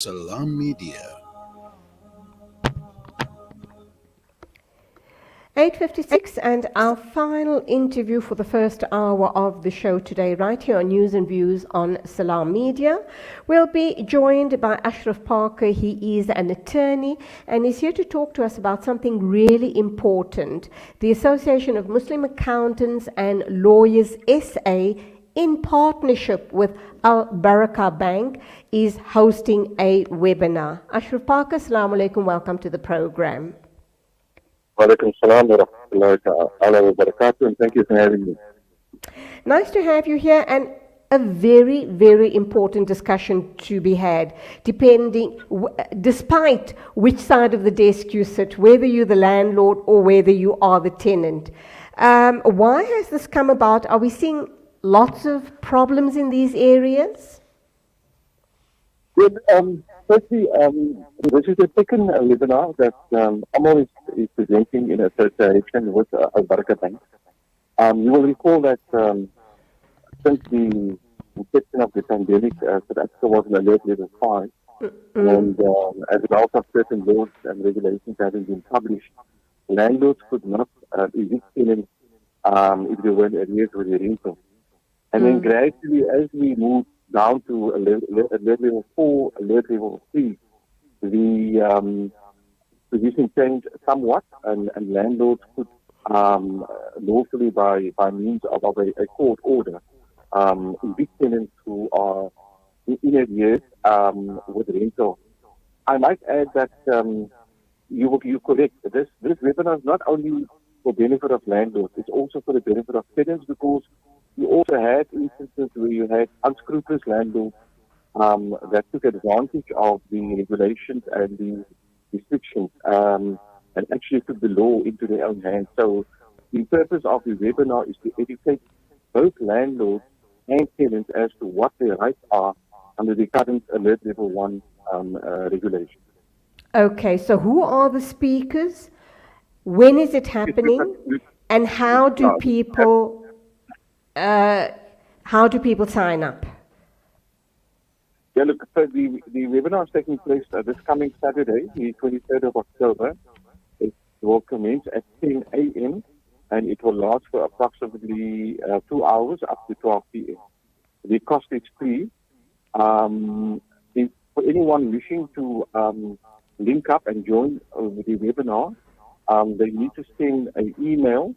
Salam Media. 8:56 and our final interview for the first hour of the show today, right here on News and Views on Salam Media. We'll be joined by Ashraf Parker. He is an attorney and is here to talk to us about something really important. The Association of Muslim Accountants and Lawyers SA, in partnership with Al Baraka Bank, is hosting a webinar. Ashraf Parker, Assalamu alaikum, welcome to the program. Walaikum salam wa rahmatullahi ta'ala wa barakatuh, and thank you for having me. Nice to have you here, and a very, very important discussion to be had, despite which side of the desk you sit, whether you're the landlord or whether you are the tenant. Why has this come about? Are we seeing lots of problems in these areas? Well, firstly, this is the second webinar that Amal is presenting in association with Al Baraka Bank. You will recall that since the inception of the pandemic, South Africa was in alert level 5, and as a result of certain laws and regulations having been published, landlords could not evict tenants if they were in arrears with their rental. And then gradually, as we moved down to alert level 4, alert level 3, the position changed somewhat, and landlords could lawfully, by means of a court order, evict tenants who are in arrears with rental. I might add that you're correct. This webinar is not only for benefit of landlords, it's also for the benefit of tenants, because you also had instances where you had unscrupulous landlords that took advantage of the regulations and the restrictions and actually took the law into their own hands. So the purpose of the webinar is to educate both landlords and tenants as to what their rights are under the current alert level 1 regulation. Okay, so who are the speakers? When is it happening? And how do people sign up? Yeah, look, so the webinar is taking place this coming Saturday, the 23rd of October. It will commence at 10 a.m. and it will last for approximately 2 hours up to 12 p.m. The cost is free. For anyone wishing to link up and join the webinar, they need to send an email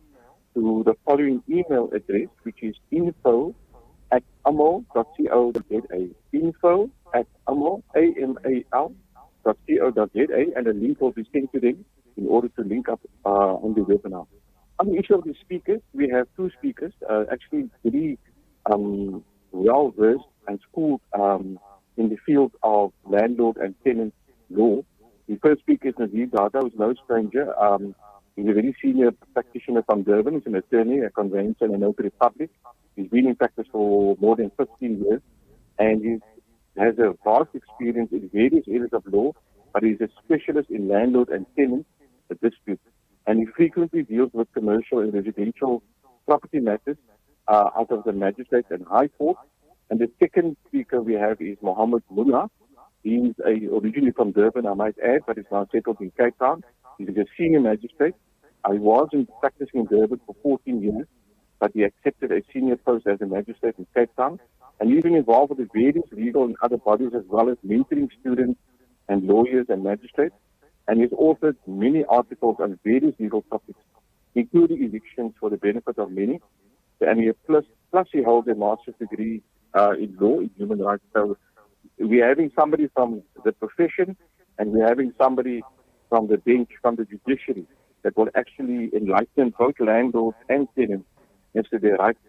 to the following email address, which is info@amal.co.za. info@amal.co.za, and a link will be sent to them in order to link up on the webinar. On the issue of the speakers, we have two speakers, actually very well-versed and schooled in the field of landlord and tenant law. The first speaker is Nadir Dada, who is no stranger. He's a very senior practitioner from Durban. He's an attorney, a conveyancer, and a notary public. He's been in practice for more than 15 years, and he has a vast experience in various areas of law, but he's a specialist in landlord and tenant disputes. And he frequently deals with commercial and residential property matters out of the magistrate and high court. And the second speaker we have is Mohammed Mullah. He's originally from Durban, I might add, but he's now settled in Cape Town. He's a senior magistrate. I was practicing in Durban for 14 years, but he accepted a senior post as a magistrate in Cape Town. And he's been involved with various legal and other bodies, as well as mentoring students and lawyers and magistrates. And he's authored many articles on various legal topics, including evictions for the benefit of many. And plus he holds a master's degree in law, in human rights. So we're having somebody from the profession, and we're having somebody from the bench, from the judiciary, that will actually enlighten both landlords and tenants as to their rights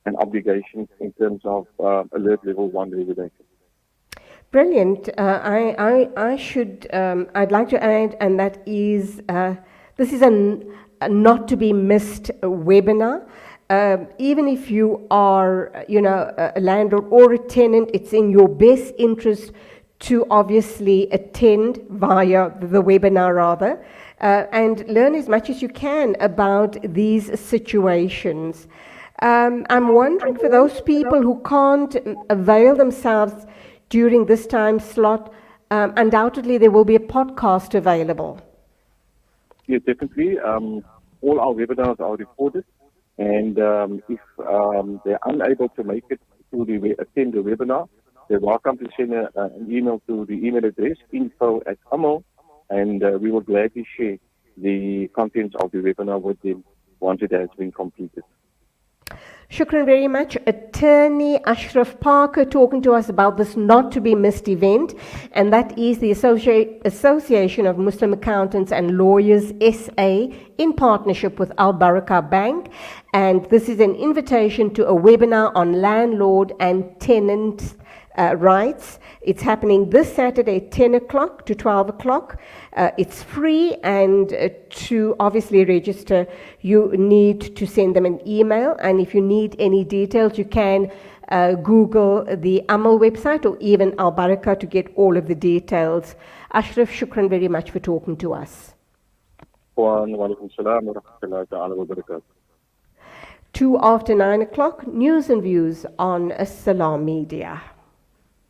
and obligations in terms of alert level 1 regulation. Brilliant. I'd like to add, and that is, this is a not to be missed webinar. Even if you are, a landlord or a tenant, it's in your best interest to obviously attend via the webinar rather, and learn as much as you can about these situations. I'm wondering, for those people who can't avail themselves during this time slot, undoubtedly there will be a podcast available. Yes, definitely. All our webinars are recorded, and if they're unable to make it to attend the webinar, they're welcome to send an email to the email address info@amo, and we will gladly share the contents of the webinar with them once it has been completed. Shukran very much. Attorney Ashraf Parker talking to us about this not to be missed event, and that is the Association of Muslim Accountants and Lawyers SA in partnership with Al Baraka Bank. And this is an invitation to a webinar on landlord and tenant rights. It's happening this Saturday, 10 o'clock to 12 o'clock. It's free, and to obviously register, you need to send them an email. And if you need any details, you can Google the Amal website or even Al Baraka to get all of the details. Ashraf, shukran very much for talking to us. Wa alaikum salam wa rahmatullahi ta'ala wa barakatuh. 2 after 9 o'clock, news and views on Salam Media.